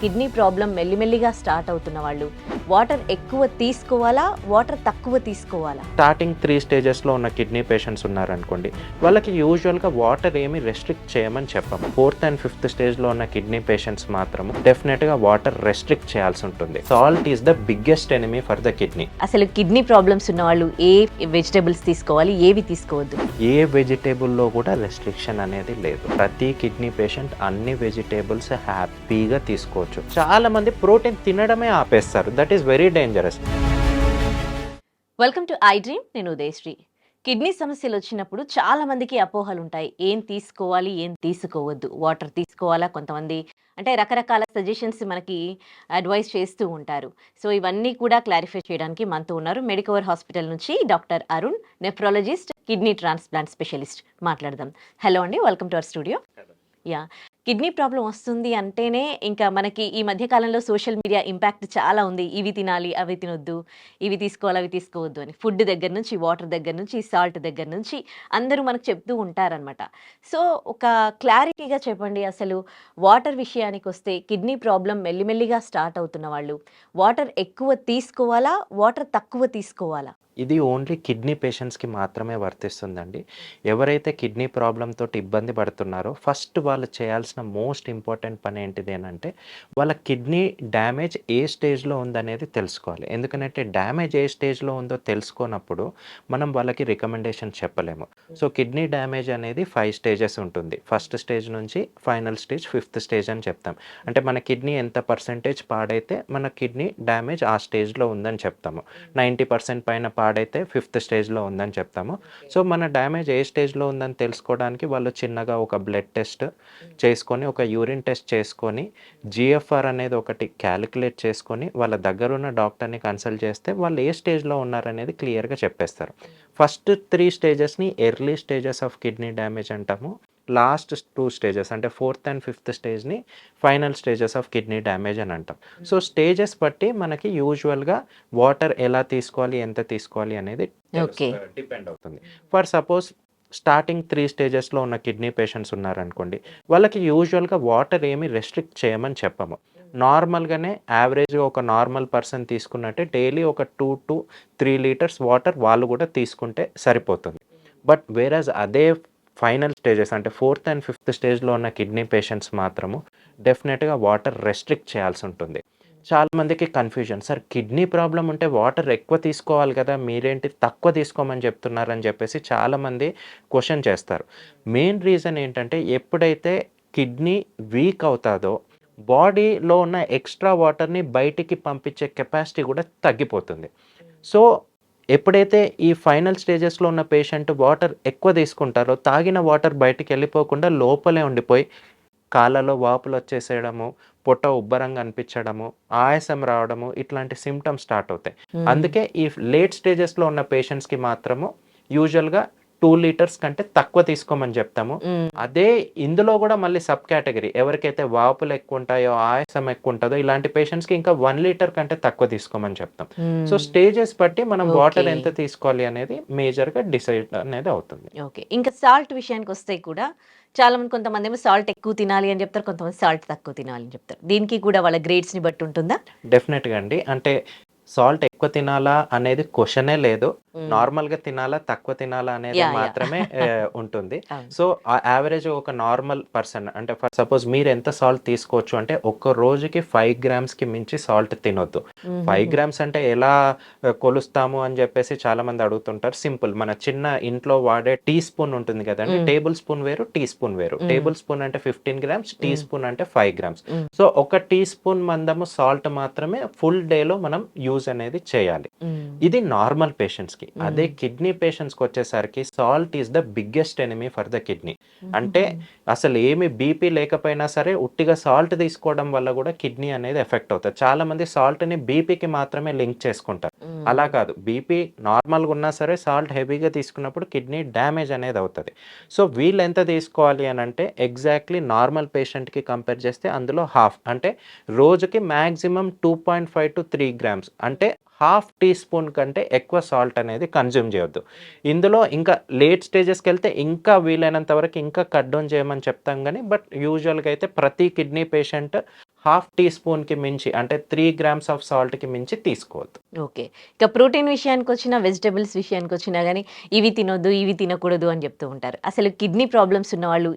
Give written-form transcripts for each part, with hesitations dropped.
Kidney problem మెల్లిమెల్లిగా start అవుతున్న వాళ్ళు వాటర్ ఎక్కువ తీసుకోవాలా, వాటర్ తక్కువ తీసుకోవాలా? స్టార్టింగ్ 3 స్టేజెస్లో ఉన్న కిడ్నీ పేషెంట్స్ ఉన్నారనుకోండి, వాళ్ళకి యూజువల్గా వాటర్ ఏమి రెస్ట్రిక్ట్ చేయమని చెప్పాము. 4th and 5th స్టేజ్లో ఉన్న కిడ్నీ పేషెంట్స్ మాత్రము డెఫినెట్గా వాటర్ రెస్ట్రిక్ట్ చేయాల్సి ఉంటుంది. Salt is the biggest enemy for the kidney. అసలు కిడ్నీ ప్రాబ్లమ్స్ ఉన్న వాళ్ళు ఏ వెజిటబుల్స్ తీసుకోవాలి, ఏవి తీసుకోవద్దు? ఏ వెజిటేబుల్లో కూడా రెస్ట్రిక్షన్ అనేది లేదు. ప్రతి కిడ్నీ పేషెంట్ అన్ని వెజిటేబుల్స్ హ్యాపీగా తీసుకోవచ్చు. చాలా మంది ప్రోటీన్ తినడమే ఆపేస్తారు. That is very dangerous. Welcome to I dream. నేను ఉదయశ్రీ. కిడ్నీ సమస్యలు వచ్చినప్పుడు చాలా మందికి అపోహలు ఉంటాయి. ఏం తీసుకోవాలి, ఏం తీసుకోవద్దు, వాటర్ తీసుకోవాలా, కొంతమంది అంటే రకరకాల సజెషన్స్ మనకి అడ్వైస్ చేస్తూ ఉంటారు. సో ఇవన్నీ కూడా క్లారిఫై చేయడానికి మనతో ఉన్నారు మెడికవర్ హాస్పిటల్ నుంచి doctor Arun, nephrologist, kidney transplant specialist. మాట్లాడదాం. హలో అండి, welcome to our studio. Yeah, kidney problem వస్తుంది అంటేనే ఇంకా మనకి ఈ మధ్య కాలంలో సోషల్ మీడియా ఇంపాక్ట్ చాలా ఉంది. ఇవి తినాలి, అవి తినొద్దు, ఇవి తీసుకోవాలి, అవి తీసుకోవద్దు అని. ఫుడ్ దగ్గర నుంచి, వాటర్ దగ్గర నుంచి, సాల్ట్ దగ్గర నుంచి అందరూ మనకు చెప్తూ ఉంటారనమాట. సో ఒక క్లారిటీగా చెప్పండి, అసలు వాటర్ విషయానికి వస్తే కిడ్నీ ప్రాబ్లం మెల్లిమెల్లిగా స్టార్ట్ అవుతున్న వాళ్ళు వాటర్ ఎక్కువ తీసుకోవాలా, వాటర్ తక్కువ తీసుకోవాలా? ఇది ఓన్లీ కిడ్నీ పేషెంట్స్కి మాత్రమే వర్తిస్తుందండి. ఎవరైతే కిడ్నీ ప్రాబ్లంతో ఇబ్బంది పడుతున్నారో ఫస్ట్ వాళ్ళు చేయాల్సిన మోస్ట్ ఇంపార్టెంట్ పని ఏంటిది అంటే వాళ్ళ కిడ్నీ డ్యామేజ్ ఏ స్టేజ్లో ఉందనేది తెలుసుకోవాలి. ఎందుకంటే డ్యామేజ్ ఏ స్టేజ్లో ఉందో తెలుసుకోనప్పుడు మనం వాళ్ళకి రికమెండేషన్ చెప్పలేము. సో కిడ్నీ డ్యామేజ్ అనేది 5 స్టేజెస్ ఉంటుంది. ఫస్ట్ స్టేజ్ నుంచి ఫైనల్ స్టేజ్ 5th స్టేజ్ అని చెప్తాం. అంటే మన కిడ్నీ ఎంత పర్సెంటేజ్ పాడైతే మన కిడ్నీ డ్యామేజ్ ఆ స్టేజ్లో ఉందని చెప్తాము. 90% పైన పాడైతే 5th స్టేజ్లో ఉందని చెప్తాము. సో మన డ్యామేజ్ ఏ స్టేజ్లో ఉందని తెలుసుకోవడానికి వాళ్ళు చిన్నగా ఒక బ్లడ్ టెస్ట్ చేసుకొని, ఒక యూరిన్ టెస్ట్ చేసుకొని, జిఎఫ్ఆర్ అనేది ఒకటి క్యాలిక్యులేట్ చేసుకొని వాళ్ళ దగ్గర ఉన్న డాక్టర్ని కన్సల్ట్ చేస్తే వాళ్ళు ఏ స్టేజ్లో ఉన్నారనేది క్లియర్గా చెప్పేస్తారు. ఫస్ట్ 3 స్టేజెస్ని early stages of kidney damage అంటాము. లాస్ట్ 2 స్టేజెస్ అంటే 4th and 5th స్టేజ్ని final stages of kidney damage అని అంటాం. సో స్టేజెస్ బట్టి మనకి యూజువల్గా వాటర్ ఎలా తీసుకోవాలి, ఎంత తీసుకోవాలి అనేది డిపెండ్ అవుతుంది. ఫర్ సపోజ్ స్టార్టింగ్ 3 స్టేజెస్లో ఉన్న కిడ్నీ పేషెంట్స్ ఉన్నారనుకోండి, వాళ్ళకి యూజువల్గా వాటర్ ఏమి రెస్ట్రిక్ట్ చేయమని చెప్పము. నార్మల్గానే యావరేజ్గా ఒక నార్మల్ పర్సన్ తీసుకున్నట్టే డైలీ ఒక 2 to 3 లీటర్స్ వాటర్ వాళ్ళు కూడా తీసుకుంటే సరిపోతుంది. బట్ వేరాజ్ అదే ఫైనల్ స్టేజెస్ అంటే 4th and 5th స్టేజ్లో ఉన్న కిడ్నీ పేషెంట్స్ మాత్రము డెఫినెట్గా వాటర్ రెస్ట్రిక్ట్ చేయాల్సి ఉంటుంది. చాలామందికి కన్ఫ్యూజన్, సార్ కిడ్నీ ప్రాబ్లం ఉంటే వాటర్ ఎక్కువ తీసుకోవాలి కదా, మీరేంటి తక్కువ తీసుకోమని చెప్తున్నారని చెప్పేసి చాలామంది క్వశ్చన్ చేస్తారు. మెయిన్ రీజన్ ఏంటంటే ఎప్పుడైతే కిడ్నీ వీక్ అవుతుందో బాడీలో ఉన్న ఎక్స్ట్రా వాటర్ని బయటికి పంపించే కెపాసిటీ కూడా తగ్గిపోతుంది. సో ఎప్పుడైతే ఈ ఫైనల్ స్టేజెస్లో ఉన్న పేషెంట్ వాటర్ ఎక్కువ తీసుకుంటారో తాగిన వాటర్ బయటికి వెళ్ళిపోకుండా లోపలే ఉండిపోయి కాళ్ళలో వాపులు వచ్చేసేయడము, పొట్ట ఉబ్బరంగా అనిపించడము, ఆయాసం రావడము, ఇట్లాంటి సిమ్టమ్స్ స్టార్ట్ అవుతాయి. అందుకే ఈ లేట్ స్టేజెస్లో ఉన్న పేషెంట్స్కి మాత్రము యూజువల్గా 2 లీటర్స్ కంటే తక్కువ తీసుకోమని చెప్తాము. అదే ఇందులో కూడా మళ్ళీ సబ్ కేటగిరీ ఎవరికైతే వాపులు ఎక్కువ ఉంటాయో, ఆయాసం ఎక్కువ ఉంటుందో ఇలాంటి పేషెంట్స్కి ఇంకా 1 లీటర్ కంటే తక్కువ తీసుకోమని చెప్తాం. సో స్టేజెస్ బట్టి మనం వాటర్ ఎంత తీసుకోవాలి అనేది మేజర్గా డిసైడ్ అనేది అవుతుంది. ఓకే, ఇంకా సాల్ట్ విషయానికి వస్తే కూడా చాలా మంది, కొంతమంది ఏమో సాల్ట్ ఎక్కువ తినాలి అని చెప్తారు, కొంతమంది సాల్ట్ తక్కువ తినాలి అని చెప్తారు. దీనికి కూడా వాళ్ళ గ్రేడ్స్ని బట్టి ఉంటుందా? డెఫినెట్గా అండి. అంటే సాల్ట్ ఎక్కువ తినాలా అనేది క్వశ్చనే లేదు. నార్మల్గా తినాలా, తక్కువ తినాలా అనేది మాత్రమే ఉంటుంది. సో యావరేజ్ ఒక నార్మల్ పర్సన్ అంటే ఫర్ సపోజ్ మీరు ఎంత సాల్ట్ తీసుకోవచ్చు అంటే ఒక్క రోజుకి 5 గ్రామ్స్కి మించి సాల్ట్ తినొద్దు. 5 గ్రామ్స్ అంటే ఎలా కొలుస్తాము అని చెప్పేసి చాలా మంది అడుగుతుంటారు. సింపుల్, మన చిన్న ఇంట్లో వాడే టీ స్పూన్ ఉంటుంది కదండి, టేబుల్ స్పూన్ వేరు, టీ స్పూన్ వేరు. టేబుల్ స్పూన్ అంటే 15 గ్రామ్స్, టీ స్పూన్ అంటే 5 గ్రామ్స్. సో ఒక టీ స్పూన్ మందము సాల్ట్ మాత్రమే ఫుల్ డేలో మనం యూజ్ అనేది చేయాలి. ఇది నార్మల్ పేషెంట్స్ కి. అదే కిడ్నీ పేషెంట్స్ కి వచ్చేసరికి salt is the biggest enemy for the kidney. అంటే అసలు ఏమి బీపీ లేకపోయినా సరే ఉట్టిగా సాల్ట్ తీసుకోవడం వల్ల కూడా కిడ్నీ అనేది ఎఫెక్ట్ అవుతుంది. చాలా మంది సాల్ట్ ని బీపీకి మాత్రమే లింక్ చేసుకుంటారు. అలా హ్మ్. కాదు. బీపీ నార్మల్‌గా ఉన్నా సరే సాల్ట్ హెవీగా తీసుకున్నప్పుడు కిడ్నీ డ్యామేజ్ అనేది అవుతది. సో, వీళ్ళెంత తీసుకోవాలి అనంటే ఎగ్జాక్ట్‌లీ నార్మల్ పేషెంట్‌కి కంపేర్ చేస్తే అందులో హాఫ్ అంటే రోజుకి మాక్సిమం 2.5-3 గ్రామ్స్ అంటే హాఫ్ టీ స్పూన్ కంటే ఎక్కువ సాల్ట్ అనేది కన్జ్యూమ్ చేయొద్దు. ఇందులో ఇంకా లేట్ స్టేజెస్‌కెళ్తే ఇంకా వీలైనంత వరకు ఇంకా కట్ డౌన్ చేయమని చెప్తాం గానీ, బట్ యూజువల్‌గా అయితే ప్రతి కిడ్నీ పేషెంట్ హాఫ్ టీ స్పూన్‌కి మించి అంటే 3 గ్రామ్స్ ఆఫ్ సాల్ట్‌కి మించి తీసుకోవద్దు. ఓకే. ఇక ప్రోటీన్ విషయానికొచ్చినా, వెజిటబుల్స్ విషయానికొచ్చినా గాని, ఇవి తినొద్దు, ఇవి తినకూడదు అని జెప్తూ ఉంటారు. అసలు కిడ్నీ ప్రాబ్లమ్స్ ఉన్నవాళ్ళు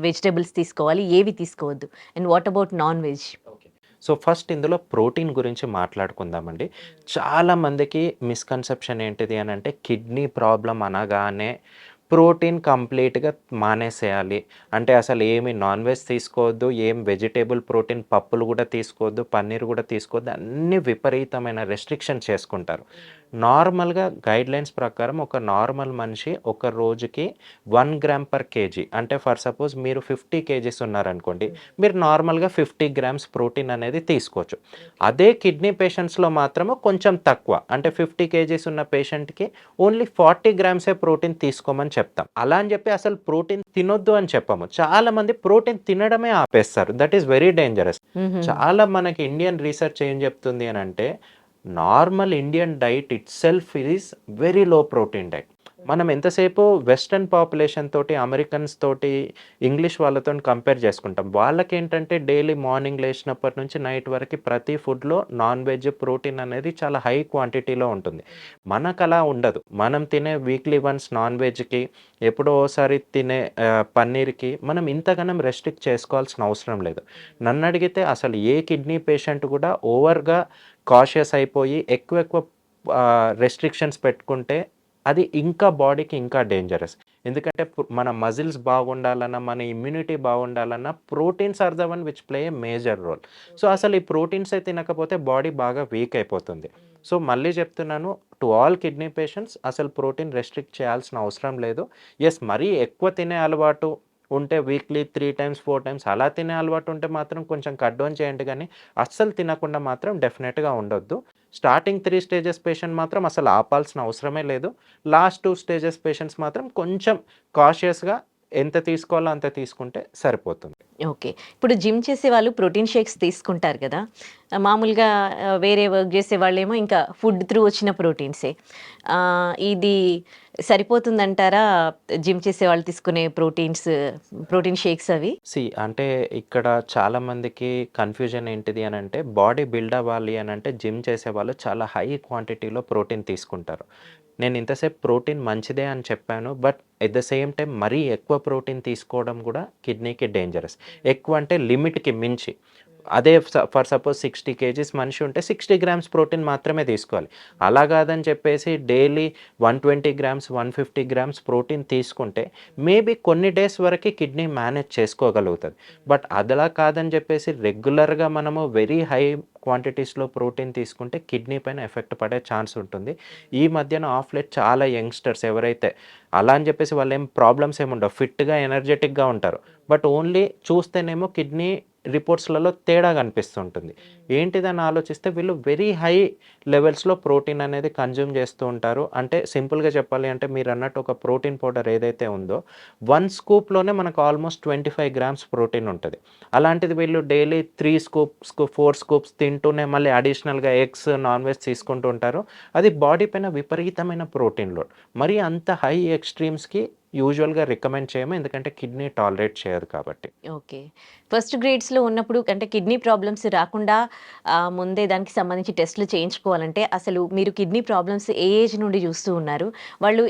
వెజిటబుల్స్ తీసుకోవాలి, ఏవి తీసుకోవద్దు? And what about non veg? Okay. So, first ఇందులో ప్రోటీన్ గురించి మాట్లాడుకుందామండి. చాలా మందికి మిస్‌కన్సెప్షన్ ఏంటిది అనంటే కిడ్నీ ప్రాబ్లమ్ అనగానే ప్రోటీన్ కంప్లీట్‌గా మానేసేయాలి. అంటే అసలు ఏమి నాన్ వెజ్ తీసుకోవద్దు, ఏం వెజిటబుల్ ప్రోటీన్ పప్పులు గూడా తీసుకోవద్దు, పన్నీర్ గూడా తీసుకోవద్దు. అన్నీ విపరీతమైన రెస్ట్రిక్షన్ చేసుకుంటారు. నార్మల్‌గా గైడ్‌లైన్స్ ప్రకారం ఒక నార్మల్ మనిషి ఒక రోజుకి 1 గ్రామ్ పర్ కేజీ అంటే ఫర్ సపోజ్ మీరు 50 కేజీస్ ఉన్నారనుకోండి. మీరు నార్మల్‌గా 50 గ్రామ్స్ ప్రోటీన్ అనేది తీసుకోవచ్చు. అదే కిడ్నీ పేషెంట్స్‌లో మాత్రము కొంచెం తక్కువ. అంటే 50 కేజీస్ ఉన్న పేషెంట్‌కి ఓన్లీ 40 గ్రామ్సే ప్రోటీన్ తీసుకోమని చెప్తాం. అలా అని చెప్పి అసలు ప్రోటీన్ తినొద్దు అని చెప్పము. చాలామంది ప్రోటీన్ తినడమే ఆపేస్తారు. That is very dangerous. హుహుహు. చాలా మనకి ఇండియన్ రీసెర్చ్ ఏం చెప్తుంది అనంటే, normal Indian diet itself is very low protein diet. మనం ఎంతసేపు వెస్టర్న్ పాపులేషన్ తోటి, అమెరికన్స్ తోటి, ఇంగ్లీష్ వాళ్ళతోని కంపేర్ చేసుకుంటాం. వాళ్ళకేంటంటే డైలీ మార్నింగ్ లేచినప్పటి నుంచి నైట్ వరకి ప్రతి ఫుడ్‌లో నాన్ వెజ్, ప్రోటీన్ అనేది చాలా హై క్వాంటిటీలో ఉంటుంది. మనకలా ఉండదు. మనం తినే వీక్లీ వన్స్ నాన్ వెజ్‌కి, ఎప్పుడో ఓసారి తినే పన్నీర్‌కి మనం ఇంతగనం రెస్ట్రిక్ట్ చేసుకోవాల్సిన అవసరం లేదు. నన్నడిగితే అసలు ఏ కిడ్నీ పేషెంట్ కూడా ఓవర్‌గా కాషియస్ అయిపోయి ఎక్కువ రెస్ట్రిక్షన్స్ పెట్టుకుంటే అది ఇంకా బాడీకి ఇంకా డేంజరస్. ఎందుకంటే మన మజిల్స్ బాగుండాలన్నా, మన ఇమ్యూనిటీ బాగుండాలన్నా proteins are the one which play a major role. So, అసలు ఈ ప్రోటీన్సే తినకపోతే బాడీ బాగా వీక్ అయిపోతుంది. సో, మళ్ళీ చెప్తున్నాను టు ఆల్ కిడ్నీ పేషెంట్స్ అసలు ప్రోటీన్ రెస్ట్రిక్ట్ చేయాల్సిన అవసరం లేదు. యెస్ మరీ ఎక్కువ తినే అలవాటు ఉంటే వీక్లీ 3 టైమ్స్, 4 టైమ్స్ అలా తినే అలవాటు ఉంటే మాత్రం కొంచెం కట్ డౌన్ చేయండి గానీ, అస్సలు తినకుండా మాత్రం డెఫినెట్‌గా ఉండొద్దు. స్టార్టింగ్ 3 స్టేజెస్ పేషెంట్ మాత్రం అసలు ఆపాల్సిన అవసరమే లేదు. లాస్ట్ 2 స్టేజెస్ పేషెంట్స్ మాత్రం కొంచెం కాషియస్‌గా ఎంత తీసుకోవాలో అంత తీసుకుంటే సరిపోతుంది. ఓకే. ఇప్పుడు జిమ్ చేసేవాళ్ళు ప్రోటీన్ షేక్స్ తీసుకుంటారు గదా! మామూలుగా వేరే వర్క్ జేసేవాళ్ళేమో ఇంకా ఫుడ్ త్రూ వచ్చిన ప్రోటీన్సే. ఇది సరిపోతుందంటారా? జిమ్ చేసేవాళ్ళు తీసుకునే ప్రోటీన్ షేక్స్ అవి? అంటే ఇక్కడ చాలా మందికి కన్‌ఫ్యూజన్ ఏంటిది అనంటే బాడీ బిల్డ్ అవ్వాలి అనంటే జిమ్ చేసేవాళ్ళు చాలా హై క్వాంటిటీలో ప్రోటీన్ తీసుకుంటారు. నేను ఇంతసేపు ప్రోటీన్ మంచిదే అని చెప్పాను. But at the same time మరీ ఎక్కువ ప్రోటీన్ తీసుకోవడం గూడా కిడ్నీకి డేంజరస్. ఎక్కువ అంటే లిమిట్‌కి మించి. అదే ఫర్ సపోజ్ 60 కేజీస్ మనిషి ఉంటే 60 గ్రామ్స్ ప్రోటీన్ మాత్రమే తీసుకోవాలి. అలా కాదని చెప్పేసి డైలీ 120 గ్రామ్స్, 150 గ్రామ్స్ ప్రోటీన్ తీసుకుంటే మేబీ కొన్ని డేస్ వరకి కిడ్నీ మేనేజ్ చేసుకోగలుగుతది. బట్ అదలా కాదని చెప్పేసి రెగ్యులర్‌గా మనము వెరీ హై క్వాంటిటీస్‌లో ప్రోటీన్ తీసుకుంటే కిడ్నీ పైన ఎఫెక్ట్ పడే ఛాన్స్ ఉంటుంది. ఈ మధ్యన ఆఫ్ లేట్ చాలా యంగ్‌స్టర్స్ ఎవరైతే అలా అని చెప్పేసి వాళ్ళేం ప్రాబ్లమ్స్ ఏముండవు. ఫిట్‌గా, ఎనర్జెటిక్‌గా ఉంటారు. బట్ ఓన్లీ చూస్తేనేమో కిడ్నీ రిపోర్ట్స్‌లలో తేడా కనిపిస్తుంటుంది. ఏంటిదని ఆలోచిస్తే వీళ్ళు వెరీ హై లెవెల్స్‌లో ప్రోటీన్ అనేది కన్జ్యూమ్ చేస్తూ ఉంటారు. అంటే సింపుల్‌గా చెప్పాలి అంటే మీరన్నట్టు ఒక ప్రోటీన్ పౌడర్ ఏదైతే ఉందో 1 స్కూప్‌లోనే మనకు ఆల్మోస్ట్ 25 గ్రామ్స్ ప్రోటీన్ ఉంటది. అలాంటిది వీళ్ళు డైలీ 3 స్కూప్స్, 4 స్కూప్స్ తింటూనే మళ్ళీ అడిషనల్‌గా ఎగ్స్, నాన్ వెజ్ తీసుకుంటూ ఉంటారు. అది బాడీ పైన విపరీతమైన ప్రోటీన్ లోడ్. మరి అంత హై ఎక్స్‌ట్రీమ్స్‌కి యూజువల్‌గా రికమెండ్ చేయము. ఎందుకంటే కిడ్నీ టాలరేట్ చేయదు కాబట్టి. ఓకే. ఫస్ట్ గ్రేడ్స్‌లో ఉన్నప్పుడు అంటే కిడ్నీ ప్రాబ్లమ్స్ రాకుండా ముందే దానికి సంబంధించి టెస్ట్‌లు చేయించుకోవాలంటే అసలు మీరు కిడ్నీ ప్రాబ్లమ్స్ ఏ ఏజ్ నుండి చూస్తూ ఉన్నారు? వాళ్ళు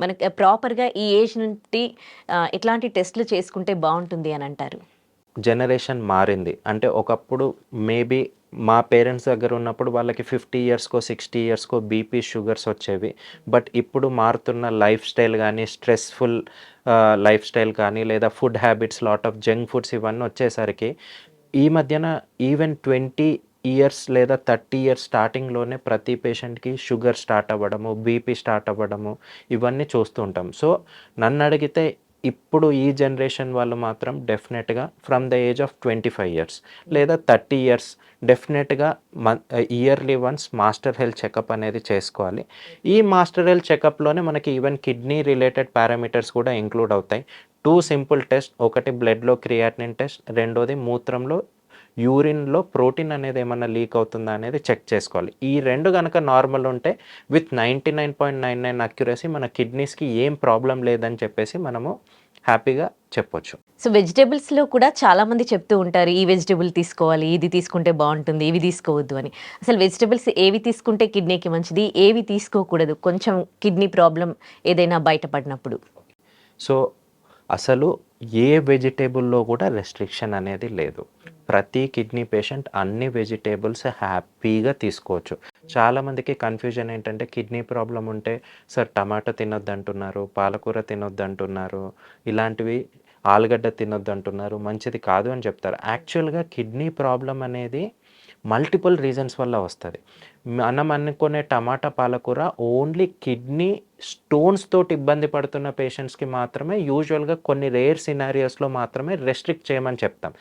మనకి ప్రాపర్‌గా ఈ ఏజ్ నుండి ఎట్లాంటి టెస్ట్‌లు చేసుకుంటే బావుంటుంది అని అంటారు? జనరేషన్ మారింది. అంటే ఒకప్పుడు మేబీ మా పేరెంట్స్ దగ్గర ఉన్నప్పుడు వాళ్ళకి 50 ఇయర్స్‌కో, 60 ఇయర్స్‌కో బీపీ, షుగర్స్ వచ్చేవి. బట్ ఇప్పుడు మారుతున్న లైఫ్ స్టైల్ గానీ, స్ట్రెస్‌ఫుల్ లైఫ్ స్టైల్ కానీ, లేదా food habits, lot of junk foods ఇవన్నీ వచ్చేసరికి ఈ మధ్యన ఈవెన్ 20 ఇయర్స్ లేదా 30 ఇయర్స్ స్టార్టింగ్‌లోనే ప్రతి పేషెంట్‌కి షుగర్ స్టార్ట్ అవ్వడము, బీపీ స్టార్ట్ అవ్వడము ఇవన్నీ చూస్తూ ఉంటాం. సో, నన్నడిగితే ఇప్పుడు ఈ జనరేషన్ వాళ్ళు మాత్రం డెఫినెట్గా from the age of 25 years లేదా 30 ఇయర్స్ డెఫినెట్గా yearly once master health checkup అనేది చేసుకోవాలి. ఈ మాస్టర్ హెల్త్ చెకప్లోనే మనకి ఈవెన్ కిడ్నీ రిలేటెడ్ పారామీటర్స్ కూడా ఇంక్లూడ్ అవుతాయి. 2 సింపుల్ టెస్ట్, ఒకటి బ్లడ్లో క్రియాటినిన్ టెస్ట్, రెండోది మూత్రంలో యూరిన్లో ప్రోటీన్ అనేది ఏమన్నా లీక్ అవుతుందా అనేది చెక్ చేసుకోవాలి. ఈ 2 కనుక నార్మల్ ఉంటే విత్ 99.99 అక్యురసీ మన కిడ్నీస్కి ఏం ప్రాబ్లం లేదని చెప్పేసి మనము హ్యాపీగా చెప్పొచ్చు. సో వెజిటేబుల్స్లో కూడా చాలా మంది చెప్తూ ఉంటారు, ఈ వెజిటేబుల్ తీసుకోవాలి, ఇది తీసుకుంటే బాగుంటుంది, ఇవి తీసుకోవద్దు అని. అసలు వెజిటేబుల్స్ ఏవి తీసుకుంటే కిడ్నీకి మంచిది, ఏవి తీసుకోకూడదు కొంచెం కిడ్నీ ప్రాబ్లం ఏదైనా బయటపడినప్పుడు? సో అసలు ఏ వెజిటేబుల్లో కూడా రెస్ట్రిక్షన్ అనేది లేదు. ప్రతి కిడ్నీ పేషెంట్ అన్ని వెజిటేబుల్స్ హ్యాపీగా తీసుకోవచ్చు. చాలామందికి కన్ఫ్యూజన్ ఏంటంటే కిడ్నీ ప్రాబ్లం ఉంటే సార్ టమాటో తినొద్దు అంటున్నారు, పాలకూర తినొద్దు అంటున్నారు, ఇలాంటివి ఆలుగడ్డ తినొద్దు అంటున్నారు, మంచిది కాదు అని చెప్తారు. యాక్చువల్గా కిడ్నీ ప్రాబ్లం అనేది మల్టిపుల్ రీజన్స్ వల్ల వస్తుంది. మనం అనుకునే టమాటా పాలకూర ఓన్లీ కిడ్నీ స్టోన్స్ తోటి ఇబ్బంది పడుతున్న పేషెంట్స్కి మాత్రమే యూజువల్గా కొన్ని రేర్ సినారియోస్లో మాత్రమే రెస్ట్రిక్ట్ చేయమని చెప్తాం.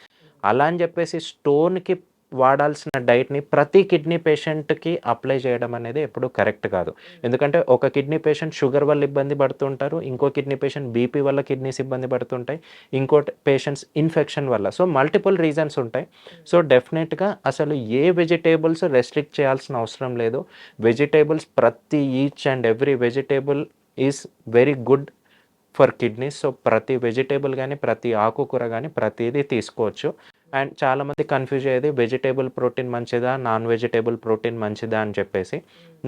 అలా అని చెప్పేసి స్టోన్కి వాడాల్సిన డైట్ని ప్రతి కిడ్నీ పేషెంట్కి అప్లై చేయడం అనేది ఎప్పుడూ కరెక్ట్ కాదు. ఎందుకంటే ఒక కిడ్నీ పేషెంట్ షుగర్ వల్ల ఇబ్బంది పడుతుంటారు, ఇంకో కిడ్నీ పేషెంట్ బీపీ వల్ల కిడ్నీస్ ఇబ్బంది పడుతుంటాయి, ఇంకో పేషెంట్స్ ఇన్ఫెక్షన్ వల్ల. సో మల్టిపుల్ రీజన్స్ ఉంటాయి. సో డెఫినెట్గా అసలు ఏ వెజిటేబుల్స్ రెస్ట్రిక్ట్ చేయాల్సిన అవసరం లేదు. వెజిటేబుల్స్ ప్రతి each and every vegetable is very good for kidneys. So ప్రతి వెజిటేబుల్ కానీ ప్రతి ఆకుకూర కానీ ప్రతిదీ తీసుకోవచ్చు. అండ్ చాలామంది కన్ఫ్యూజ్ అయ్యేది వెజిటేబుల్ ప్రోటీన్ మంచిదా, నాన్ వెజిటేబుల్ ప్రోటీన్ మంచిదా అని చెప్పేసి.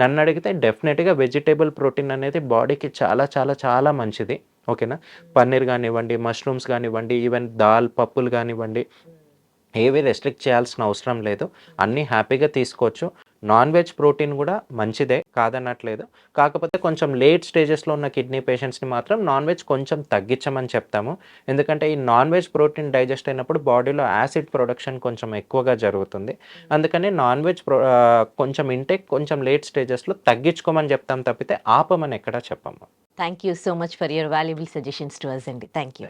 నన్ను అడిగితే డెఫినెట్గా వెజిటేబుల్ ప్రోటీన్ అనేది బాడీకి చాలా చాలా చాలా మంచిది. ఓకేనా, పన్నీర్ కానివ్వండి, మష్రూమ్స్ కానివ్వండి, ఈవెన్ దాల్ పప్పులు కానివ్వండి, ఏవి రెస్ట్రిక్ట్ చేయాల్సిన అవసరం లేదు, అన్నీ హ్యాపీగా తీసుకోవచ్చు. నాన్ వెజ్ ప్రోటీన్ కూడా మంచిదే, కాదనట్లేదు. కాకపోతే కొంచెం లేట్ స్టేజెస్లో ఉన్న కిడ్నీ పేషెంట్స్ని మాత్రం నాన్ వెజ్ కొంచెం తగ్గించమని చెప్తాము. ఎందుకంటే ఈ నాన్ వెజ్ ప్రోటీన్ డైజెస్ట్ అయినప్పుడు బాడీలో యాసిడ్ ప్రొడక్షన్ కొంచెం ఎక్కువగా జరుగుతుంది. అందుకని నాన్ వెజ్ కొంచెం ఇంటేక్ కొంచెం లేట్ స్టేజెస్లో తగ్గించుకోమని చెప్తాం తప్పితే ఆపమని ఎక్కడా చెప్పము. Thank you so much for your valuable suggestions to us అండి. Thank you.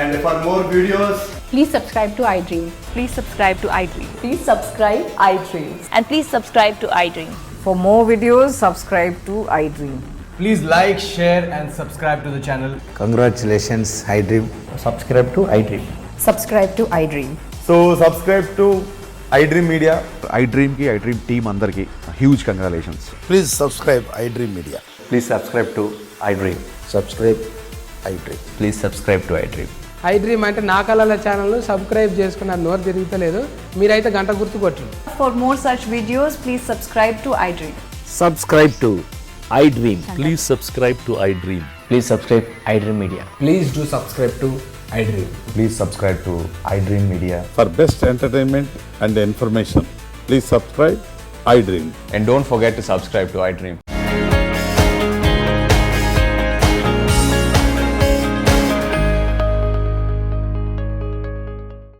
And for more videos, Please subscribe to iDream. Please subscribe to iDream. Please subscribe iDream. And please subscribe to iDream. For more videos, subscribe to iDream. please like, share and subscribe to the channel. Congratulations, iDream. Subscribe to iDream. Subscribe to iDream. So subscribe to iDream Media. iDream ki iDream team అందరికి huge congratulations. Please subscribe iDream Media. Please subscribe to iDream. Subscribe iDream. Please subscribe to iDream. iDream అంటే నా కళల ఛానల్ను subscribe చేసుకున్న నోరు తిరుగుతలేదు, మీరైతే గంట గుర్తు కొట్టండి. For more such videos, please subscribe to iDream. Subscribe to iDream. Please subscribe to iDream. Please subscribe iDream Media. Please do subscribe to iDream. Please subscribe to iDream Media. For best entertainment and information, please subscribe iDream. And don't forget to subscribe to iDream.